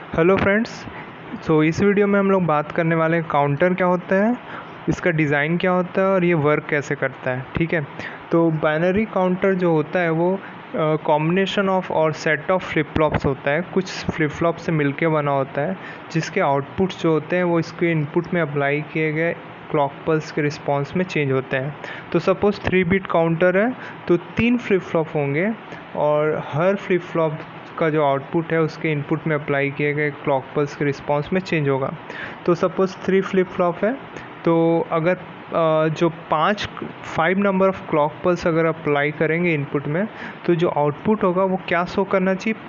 Hello friends. इस video में हम लोग बात करने वाले हैं काउंटर क्या होता है, इसका डिज़ाइन क्या होता है और ये वर्क कैसे करता है। ठीक है, तो बाइनरी काउंटर जो होता है वो कॉम्बिनेशन ऑफ और सेट ऑफ फ्लिप फ्लॉप्स होता है। कुछ फ्लिप फ्लॉप से मिलके बना होता है जिसके आउटपुट्स जो होते हैं वो इसके इनपुट में अप्लाई किए गए क्लॉक पल्स के रिस्पांस में चेंज होते हैं। तो सपोज़ 3 बिट काउंटर है तो 3 फ्लिप फ्लॉप होंगे और हर फ्लिप फ्लॉप का जो आउटपुट है उसके इनपुट में अप्लाई किए गए क्लॉक पल्स के रिस्पांस में चेंज होगा। तो सपोज़ 3 फ्लिप फ्लॉप है तो अगर जो 5 नंबर ऑफ क्लॉक पल्स अगर अप्लाई करेंगे इनपुट में तो जो आउटपुट होगा वो क्या शो करना चाहिए,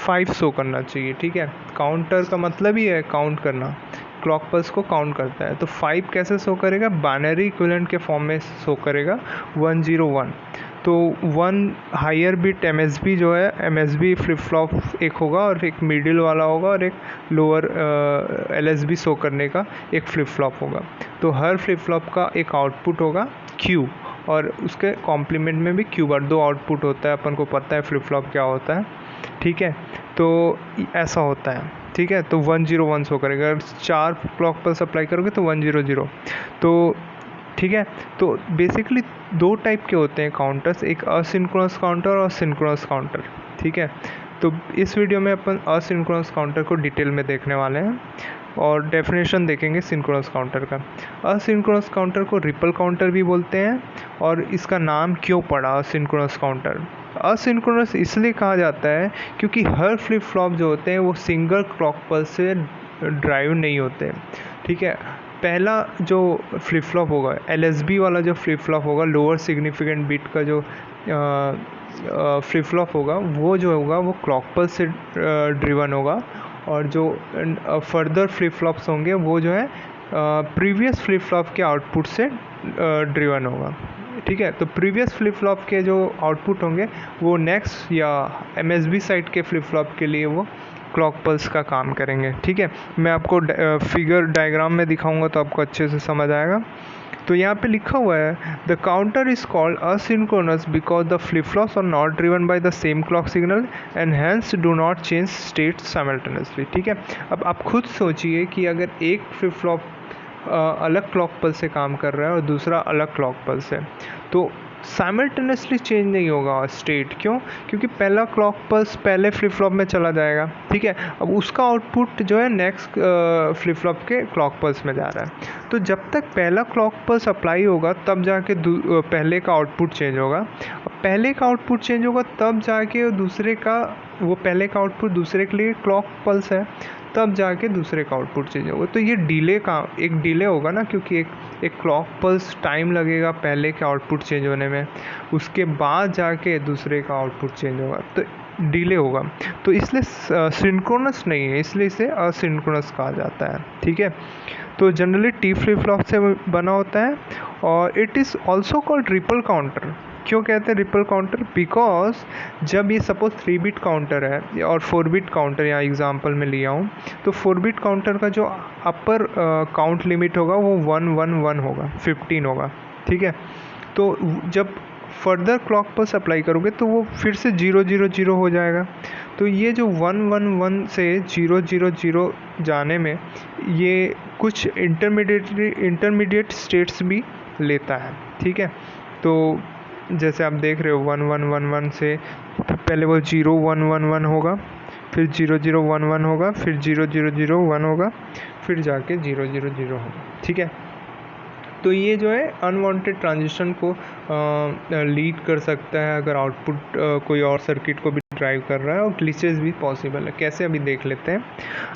5 शो करना चाहिए। ठीक है, काउंटर का मतलब ही है काउंट करना, क्लॉक पल्स को काउंट करता है। तो 5 कैसे शो करेगा, बाइनरी इक्विवेलेंट के फॉर्म में शो करेगा 101। तो 1 हायर बिट एमएसबी जो है, एमएसबी फ्लिप फ्लॉप एक होगा और एक मिडिल वाला होगा और एक लोअर एलएसबी शो करने का एक फ्लिप फ्लॉप होगा। तो हर फ्लिप फ्लॉप का एक आउटपुट होगा क्यू और उसके कॉम्प्लीमेंट में भी क्यू बार, 2 आउटपुट होता है। अपन को पता है फ्लिप फ्लॉप क्या होता है। ठीक है, तो ऐसा होता है। ठीक है, तो 101 शो करेगा। अगर 4 क्लॉक पल्स अप्लाई करोगे तो 100। तो ठीक है, तो बेसिकली 2 टाइप के होते हैं काउंटर्स, एक असिंक्रोनस काउंटर और सिंक्रोनस काउंटर। ठीक है, तो इस वीडियो में अपन असिंक्रोनस काउंटर को डिटेल में देखने वाले हैं और डेफिनेशन देखेंगे सिंक्रोनस काउंटर का। असिंक्रोनस काउंटर को रिपल काउंटर भी बोलते हैं और इसका नाम क्यों पड़ा असिंक्रोनस काउंटर। असिंक्रोनस इसलिए कहा जाता है क्योंकि हर फ्लिप फ्लॉप जो होते हैं वो सिंगल क्लॉक पल्स से ड्राइव नहीं होते। ठीक है, पहला जो फ्लिप फ्लॉप होगा, एलएसबी वाला जो फ्लिप फ्लॉप होगा, लोअर सिग्निफिकेंट बिट का जो फ्लिप फ्लॉप होगा वो जो होगा वो क्लॉक पल्स से ड्रिवन होगा और जो फर्दर फ्लिप फ्लॉप्स होंगे वो जो है प्रीवियस फ्लिप फ्लॉप के आउटपुट से ड्रिवन होगा। ठीक है, तो प्रीवियस फ्लिप फ्लॉप के जो आउटपुट होंगे वो नेक्स्ट या एमएसबी साइड के फ्लिप फ्लॉप के लिए वो क्लॉक पल्स का काम करेंगे। ठीक है, मैं आपको फिगर डायग्राम में दिखाऊंगा तो आपको अच्छे से समझ आएगा। तो यहाँ पे लिखा हुआ है the counter is called asynchronous because the flip flops are not driven by the same clock signal and hence do not change state simultaneously. ठीक है, अब आप खुद सोचिए कि अगर एक फ्लिप फ्लॉप अलग क्लॉक पल्स से काम कर रहा है और दूसरा अलग क्लॉक पल्स से, तो साइमल्टेनियसली चेंज नहीं होगा स्टेट। क्यों? क्योंकि पहला क्लॉक पल्स पहले फ्लिप फ्लॉप में चला जाएगा। ठीक है, अब उसका आउटपुट जो है नेक्स्ट फ्लिप फ्लॉप के क्लॉक पल्स में जा रहा है। तो जब तक पहला क्लॉक पल्स अप्लाई होगा तब जाके पहले का आउटपुट चेंज होगा। अब पहले का आउटपुट चेंज होगा तब जाके दूसरे का, वो पहले का आउटपुट दूसरे के लिए क्लॉक पल्स है, तब जाके दूसरे का आउटपुट चेंज होगा। तो ये डिले का एक डिले होगा ना, क्योंकि एक क्लॉक पल्स टाइम लगेगा पहले के आउटपुट चेंज होने में, उसके बाद जाके दूसरे का आउटपुट चेंज होगा, तो डिले होगा। तो इसलिए सिंक्रोनस नहीं है, इसलिए इसे असिंक्रोनस कहा जाता है। ठीक है, तो जनरली टी फ्लिप फ्लॉप से बना होता है और it is also called ripple counter. क्यों कहते हैं रिपल काउंटर? बिकॉज जब ये सपोज 3 बिट काउंटर है और 4 बिट काउंटर यहाँ एग्जांपल में लिया हूँ, तो 4 बिट काउंटर का जो अपर काउंट लिमिट होगा वो 111 होगा, 15 होगा। ठीक है, तो जब फर्दर क्लॉक पल्स अप्लाई करोगे तो वो फिर से 000 हो जाएगा। तो ये जो 111 से 000 जाने में ये कुछ इंटरमीडिएट स्टेट्स भी लेता है। ठीक है, तो जैसे आप देख रहे हो 1111 से पहले वो 0111 होगा, फिर 0011 होगा, फिर 0001 होगा, फिर जाके 000 होगा। ठीक है, तो ये जो है अनवांटेड ट्रांजिशन को लीड कर सकता है अगर आउटपुट कोई और सर्किट को भी ड्राइव कर रहा है, और ग्लिचेस भी पॉसिबल है। कैसे अभी देख लेते हैं।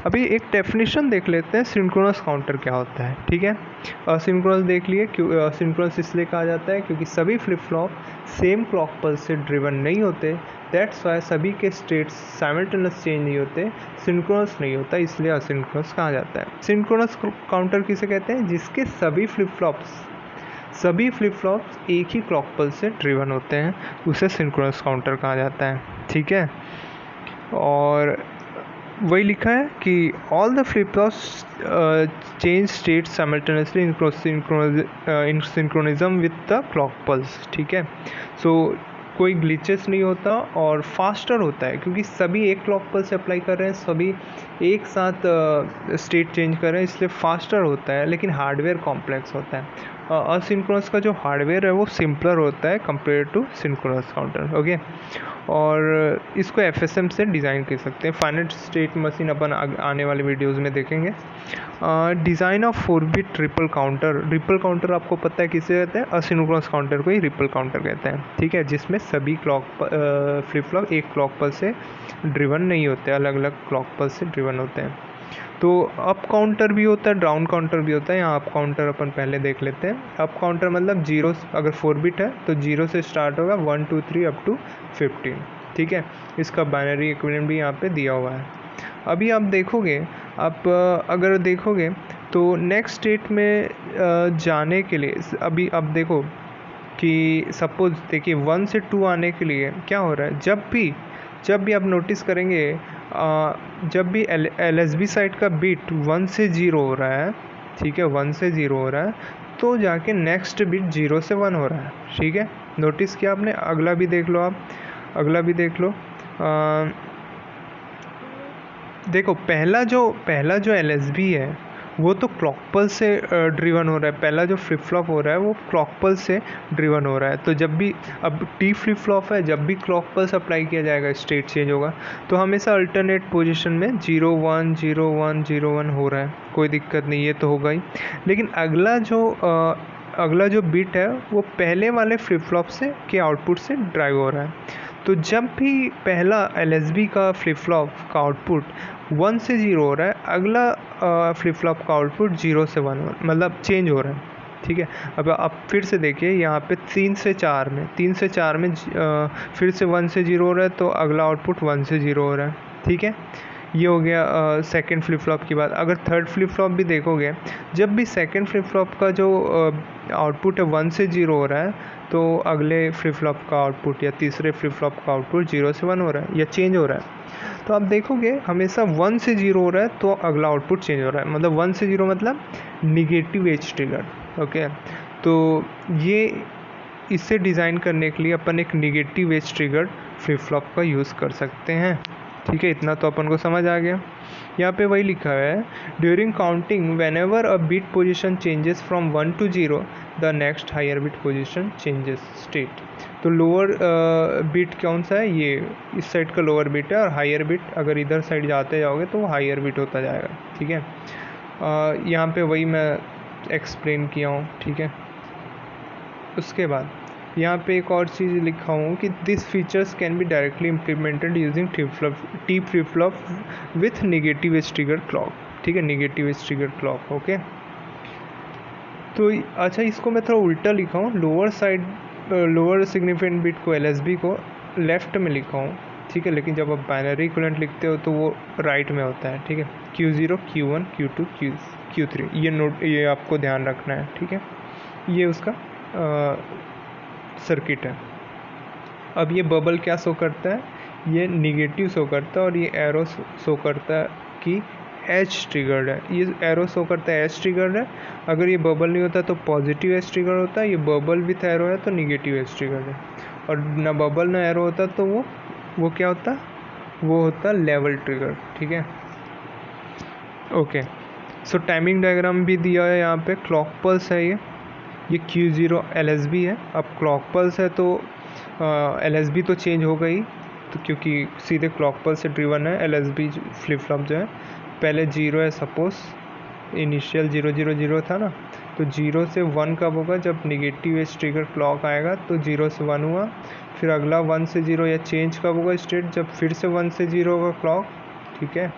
अभी एक डेफिनेशन देख लेते हैं सिंक्रोनस काउंटर क्या होता है। ठीक है, असिंक्रोनस देख लिए। क्यों असिंक्रोनस इसलिए कहा जाता है क्योंकि सभी flip flop same clock pulse से ड्रिवन नहीं होते, दैट्स वाई सभी के स्टेट्स साइमल्टेनियस चेंज नहीं होते, सिंक्रोनस नहीं होता, इसलिए असिंक्रोनस कहा जाता है। सिंक्रोनस काउंटर किसे कहते हैं? जिसके सभी फ्लिप फ्लॉप्स एक ही क्लॉक पल्स से ड्रिवन होते हैं, उसे सिंक्रोनस काउंटर कहा जाता है। ठीक है, और वही लिखा है कि all the flip flops change state simultaneously in synchronism with the clock pulse. ठीक है, सो कोई ग्लिचेस नहीं होता और फास्टर होता है, क्योंकि सभी एक क्लॉक पल्स से अप्लाई कर रहे हैं, सभी एक साथ स्टेट चेंज कर रहे हैं, इसलिए फास्टर होता है, लेकिन हार्डवेयर कॉम्प्लेक्स होता है। असिंक्रोनस का जो हार्डवेयर है वो सिंपलर होता है compare to synchronous counter. Okay, और इसको FSM से डिज़ाइन कर सकते हैं। फाइनाइट स्टेट मशीन अपन आने वाले वीडियोज़ में देखेंगे। Design of four bit ripple counter. Ripple counter आपको पता है किसे कहते हैं? असिंक्रोनस काउंटर को ही रिपल काउंटर कहते हैं, ठीक है, जिसमें सभी फ्लिप फ्लॉप एक क्लॉक पल्स से ड्रिवन नहीं होते, अलग अलग क्लॉक पल्स से ड्रिवन होते हैं। तो अप काउंटर भी होता है, डाउन काउंटर भी होता है। यहाँ अप काउंटर अपन पहले देख लेते हैं। अप काउंटर मतलब 0, अगर 4-बिट है तो 0 से स्टार्ट होगा 1 2 3 अप टू 15, ठीक है। इसका बाइनरी इक्विवेलेंट भी यहाँ पे दिया हुआ है। अभी आप देखोगे, आप अगर देखोगे तो नेक्स्ट स्टेट में जाने के लिए अभी आप देखो कि सपोज देखिए 1 से 2 आने के लिए क्या हो रहा है, जब भी आप नोटिस करेंगे जब भी LSB साइड का बिट 1 से 0 हो रहा है, ठीक है, 1 से 0 हो रहा है, तो जाके नेक्स्ट बिट 0 से 1 हो रहा है, ठीक है। नोटिस किया आपने? अगला भी देख लो, आप अगला भी देख लो। देखो पहला जो LSB है वो तो क्लॉक पल्स से ड्रिवन हो रहा है। पहला जो फ्लिप फ्लॉप हो रहा है वो क्लॉक पल्स से ड्रिवन हो रहा है। तो जब भी अब T फ्लिप फ्लॉप है, जब भी क्लॉक पल्स अप्लाई किया जाएगा स्टेट चेंज होगा। तो हमेशा अल्टरनेट पोजीशन में 0 1 0 1 0 1 हो रहा है, कोई दिक्कत नहीं, ये तो होगा ही। लेकिन अगला जो बिट है वो पहले वाले फ्लिप फ्लॉप से के आउटपुट से ड्राइव हो रहा है। तो जब भी पहला LSB का फ्लिप फ्लॉप का आउटपुट 1 से 0 हो रहा है, अगला फ्लिप फ्लॉप का आउटपुट 0 से 1 मतलब चेंज हो रहा है, ठीक है। अब आप फिर से देखिए यहाँ पे 3 से 4 में फिर से 1 से 0 हो रहा है, तो अगला आउटपुट 1 से 0 हो रहा है, ठीक है। ये हो गया सेकंड फ्लिप फ्लॉप की बात। अगर थर्ड फ्लिप फ्लॉप भी देखोगे, जब भी सेकंड फ्लिप फ्लॉप का जो आउटपुट है 1 से 0 हो रहा है, तो अगले फ्लिप फ्लॉप का आउटपुट या तीसरे फ्लिप फ्लॉप का आउटपुट 0 से 1 हो रहा है या चेंज हो रहा है। तो आप देखोगे हमेशा 1 से 0 हो रहा है तो अगला आउटपुट चेंज हो रहा है, मतलब 1 से 0 मतलब निगेटिव एज ट्रिगर। ओके, तो ये इसे डिज़ाइन करने के लिए अपन एक negative edge trigger flip flop का यूज़ कर सकते हैं, ठीक है। इतना तो अपन को समझ आ गया। यहाँ पे वही लिखा हुआ है, during counting whenever a bit position changes from 1 to 0 the next higher bit position changes state. तो लोअर बिट कौन सा है? ये इस साइड का लोअर बिट है, और हायर बिट अगर इधर साइड जाते जाओगे तो वो हायर बिट होता जाएगा, ठीक है। यहाँ पे वही मैं एक्सप्लेन किया हूँ, ठीक है। उसके बाद यहाँ पे एक और चीज़ लिखा हूँ कि this features can be directly implemented using T flip flop with negative edge trigger clock, ठीक है, negative edge trigger clock. Okay, तो अच्छा इसको मैं थोड़ा उल्टा लिखा हूँ, लोअर सिग्निफिकेंट बिट को LSB को लेफ़्ट में लिखा हूँ, ठीक है। लेकिन जब आप बाइनरी इक्विवेलेंट लिखते हो तो वो राइट में होता है, ठीक है। Q0 Q1 Q2 Q3 ये आपको ध्यान रखना है, ठीक है। ये उसका सर्किट है। अब ये बबल क्या शो करता है? ये निगेटिव शो करता है, और ये एरो शो करता है कि एज ट्रिगर्ड है। ये एरो शो करता है एज ट्रिगर्ड है। अगर ये बबल नहीं होता तो पॉजिटिव एज ट्रिगर होता है, ये बबल विथ एरो है तो निगेटिव एज ट्रिगर्ड है। और ना बबल ना एरो होता तो वो क्या होता? वो होता लेवल ट्रिगर, ठीक है। ओके, सो टाइमिंग डायग्राम भी दिया है यहाँ पे। क्लॉक पल्स है ये Q0 LSB है। अब क्लॉक पल्स है तो LSB तो चेंज हो गई, तो क्योंकि सीधे क्लॉक पल्स से ड्रिवन है। LSB फ्लिप फ्लॉप जो है पहले 0 है, सपोज इनिशियल 0 0 0 था ना, तो 0 से 1 कब होगा? जब निगेटिव एज ट्रिगर क्लॉक आएगा तो 0 से 1 हुआ। फिर अगला 1 से 0 या चेंज कब होगा स्टेट? जब फिर से 1 से 0 होगा क्लॉक, ठीक है,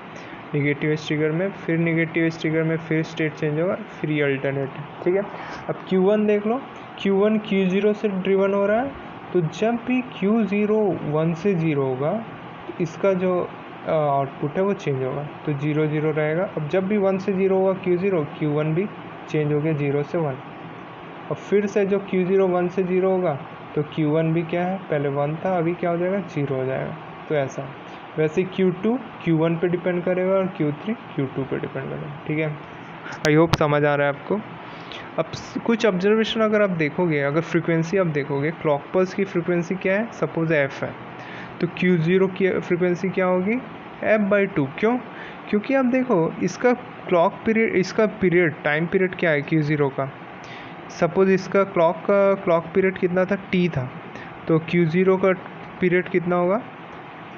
निगेटिव एज ट्रिगर में। फिर निगेटिव एज ट्रिगर में फिर स्टेट चेंज होगा, फिर ये अल्टरनेट है, ठीक है। अब Q1 देख लो, Q1 Q0 से ड्रिवन हो रहा है, तो जब भी Q0 1 से 0 होगा तो इसका जो आउटपुट है वो चेंज होगा, तो 0 0 रहेगा। अब जब भी 1 से 0 होगा Q0, Q1 भी चेंज हो गया 0 से 1। और फिर से जो Q0 1 से 0 होगा तो Q1 भी क्या है? पहले 1 था, अभी क्या हो जाएगा? 0 हो जाएगा। तो ऐसा वैसे Q2 Q1 पे डिपेंड करेगा और Q3 Q2 पे डिपेंड करेगा, ठीक है। आई होप समझ आ रहा है आपको। अब कुछ ऑब्जर्वेशन अगर आप देखोगे, अगर फ्रीक्वेंसी आप देखोगे, क्लॉक पल्स की फ्रीक्वेंसी क्या है, सपोज एफ है, तो Q0 की फ्रीक्वेंसी क्या होगी, f/2। क्यों? क्योंकि आप देखो इसका क्लॉक पीरियड, इसका पीरियड, टाइम पीरियड क्या है Q0 का, सपोज इसका क्लॉक पीरियड कितना था, t था, तो Q0 का पीरियड कितना होगा,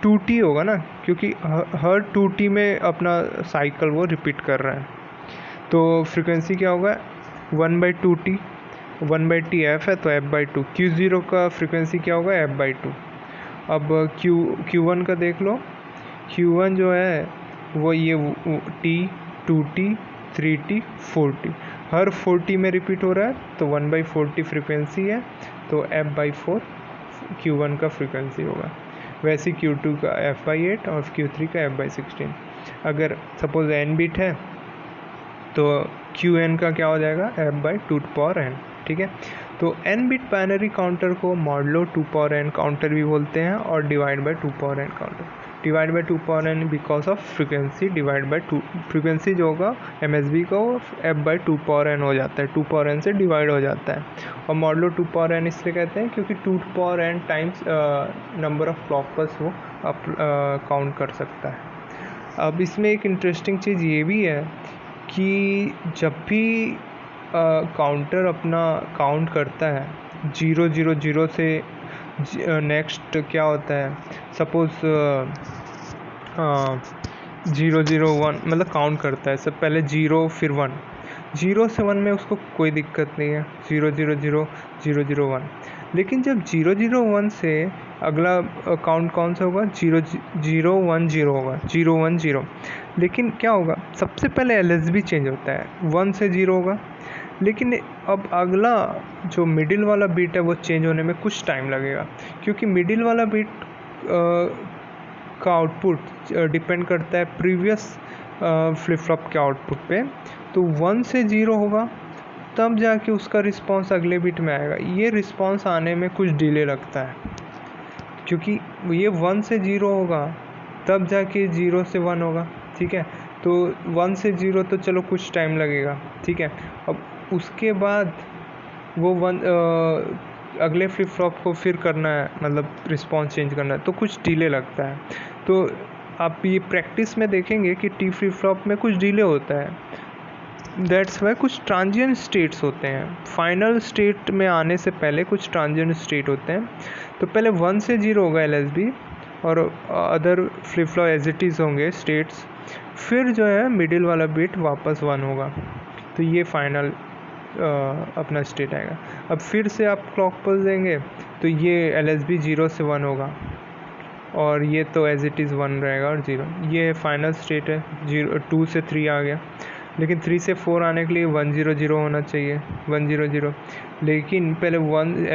2t होगा ना, क्योंकि हर 2t में अपना साइकिल वो रिपीट कर रहा है। तो फ्रीक्वेंसी क्या होगा, 1/2t, 1/t f है तो f/2। Q0 का फ्रीक्वेंसी क्या होगा, f/2। अब Q1 का देख लो, Q1 जो है वो ये t, 2t, 3t, 4t, हर 4t में रिपीट हो रहा है, तो 1/4t फ्रीक्वेंसी है, तो f/4 Q1 का फ्रीक्वेंसी होगा। वैसे Q2 का f/8 और Q3 का f/16। अगर सपोज n बिट है तो Qn का क्या हो जाएगा, f/2n। ठीक है, तो n बिट बाइनरी काउंटर को मॉडलो 2n काउंटर भी बोलते हैं, और divide by 2n counter, divide by 2n because of frequency, divide by 2 frequency जो होगा MSB का वो f/2n हो जाता है, 2n से डिवाइड हो जाता है। और मॉडलो 2n इसलिए कहते हैं क्योंकि 2n times number of clock pulse वो काउंट कर सकता है। अब इसमें एक इंटरेस्टिंग चीज़ ये भी है कि जब भी काउंटर अपना काउंट करता है 000 से नेक्स्ट क्या होता है, सपोज 001 मतलब काउंट करता है, सब पहले 0 फिर 1, 0 से 1 में उसको कोई दिक्कत नहीं है, 000 001। लेकिन जब 001 से अगला काउंट कौन सा होगा, 0010 होगा, 010। लेकिन क्या होगा, सबसे पहले LSB चेंज होता है, 1 से 0 होगा, लेकिन अब अगला जो मिडिल वाला बीट है वो चेंज होने में कुछ टाइम लगेगा, क्योंकि मिडिल वाला बीट का आउटपुट डिपेंड करता है प्रीवियस फ्लिप फ्लॉप के आउटपुट पे। तो 1 से 0 होगा तब जाके उसका रिस्पांस अगले बीट में आएगा। ये रिस्पांस आने में कुछ डिले लगता है, क्योंकि ये 1 से 0 होगा तब जाके 0 से 1 होगा। ठीक है, तो 1 से 0 तो चलो कुछ टाइम लगेगा। ठीक है, अब उसके बाद वो अगले फ्लिप फ्लॉप को फिर करना है, मतलब रिस्पांस चेंज करना है, तो कुछ डिले लगता है। तो आप ये प्रैक्टिस में देखेंगे कि टी फ्लिप फ्लॉप में कुछ डिले होता है, दैट्स वाई कुछ ट्रांजिएंट स्टेट्स होते हैं। फाइनल स्टेट में आने से पहले कुछ ट्रांजिएंट स्टेट होते हैं। तो पहले 1 से 0 होगा LSB और other flip flop as it is होंगे स्टेट्स, फिर जो है मिडिल वाला बिट वापस 1 होगा, तो ये फाइनल अपना स्टेट आएगा। अब फिर से आप क्लॉक पल्स देंगे तो ये LSB 0 से 1 होगा और ये तो एज इट इज़ 1 रहेगा और 0, ये फाइनल स्टेट है। 2 से 3 आ गया, लेकिन 3 से 4 आने के लिए 100 होना चाहिए, 100। लेकिन पहले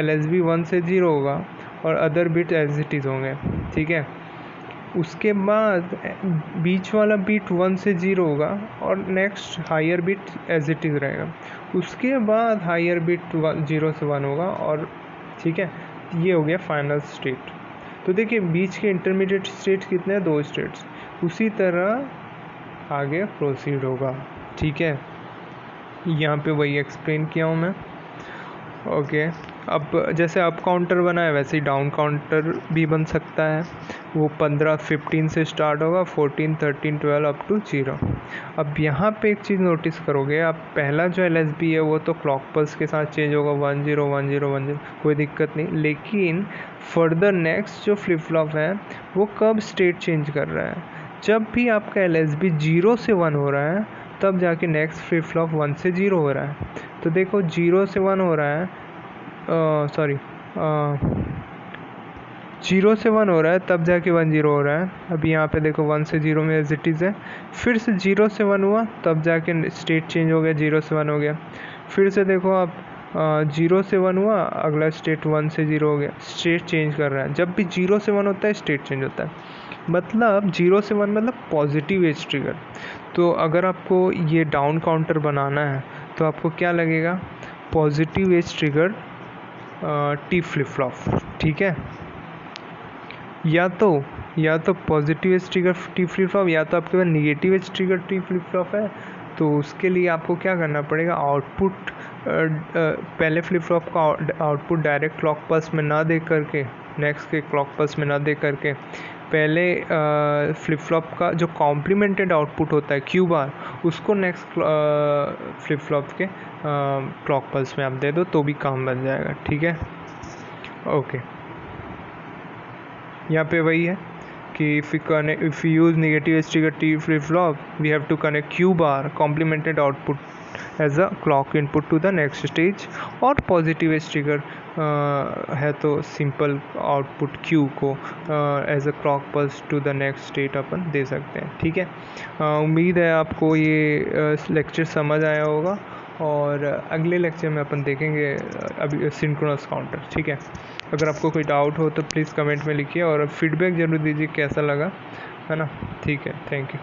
LSB 1 से 0 होगा और other bit as it is होंगे। ठीक है, उसके बाद बीच वाला बीट 1 से 0 होगा और next higher bit as it is रहेगा। उसके बाद हायर बिट 0 से 1 होगा और ठीक है, ये हो गया फाइनल स्टेट। तो देखिए बीच के इंटरमीडिएट स्टेट्स कितने हैं, 2 स्टेट्स। उसी तरह आगे प्रोसीड होगा। ठीक है, यहाँ पे वही एक्सप्लेन किया हूँ मैं। ओके, अब जैसे अप काउंटर बना है वैसे ही डाउन काउंटर भी बन सकता है। वो 15 से स्टार्ट होगा, 14 13 12 अप टू 0। अब यहाँ पे एक चीज़ नोटिस करोगे आप, पहला जो LSB है वो तो क्लॉक पल्स के साथ चेंज होगा, 1 0 1 0 1 0, कोई दिक्कत नहीं। लेकिन फर्दर नेक्स्ट जो फ्लिप फ्लॉप है वो कब स्टेट चेंज कर रहा है, जब भी आपका LSB 0 से 1 हो रहा है तब जाके नेक्स्ट फ्लिप फ्लॉप 1 से 0 हो रहा है। तो देखो 0 से 1 हो रहा है, 0 से 1 हो रहा है तब जाके 1 0 हो रहा है। अभी यहाँ पे देखो 1 से 0 में एज इट इज़ है, फिर से 0 से 1 हुआ तब जाके स्टेट चेंज हो गया, 0 से 1 हो गया। फिर से देखो आप 0 से 1 हुआ, अगला स्टेट 1 से 0 हो गया, स्टेट चेंज कर रहा है। जब भी 0 से 1 होता है स्टेट चेंज होता है, मतलब 0 से 1 मतलब पॉजिटिव एज ट्रिगर। तो अगर आपको ये डाउन काउंटर बनाना है तो आपको क्या लगेगा, positive edge trigger T flip flop. ठीक है, या तो positive edge trigger T flip flop, या तो आपके पास negative edge trigger T flip flop है। तो उसके लिए आपको क्या करना पड़ेगा, आउटपुट पहले फ्लिप फ्लॉप का आउटपुट डायरेक्ट क्लॉक पल्स में ना दे करके, नेक्स्ट के क्लॉक पल्स में ना दे करके, पहले फ्लिप फ्लॉप का जो कॉम्प्लीमेंटेड आउटपुट होता है क्यू बार, उसको नेक्स्ट फ्लिप फ्लॉप के क्लॉक पल्स में आप दे दो तो भी काम बन जाएगा। ठीक है, ओके। यहाँ पे वही है कि if we use negative edge trigger T flip flop, we have to connect Q bar complemented output as a clock input to the next stage, और पॉजिटिव एज ट्रिगर है तो सिंपल आउटपुट Q को as a clock pulse to the next state अपन दे सकते हैं। ठीक है, उम्मीद है आपको ये लेक्चर समझ आया होगा, और अगले लेक्चर में अपन देखेंगे अभी सिंक्रोनस काउंटर। ठीक है, अगर आपको कोई डाउट हो तो प्लीज़ कमेंट में लिखिए, और फीडबैक ज़रूर दीजिए कैसा लगा, है ना। ठीक है, थैंक यू।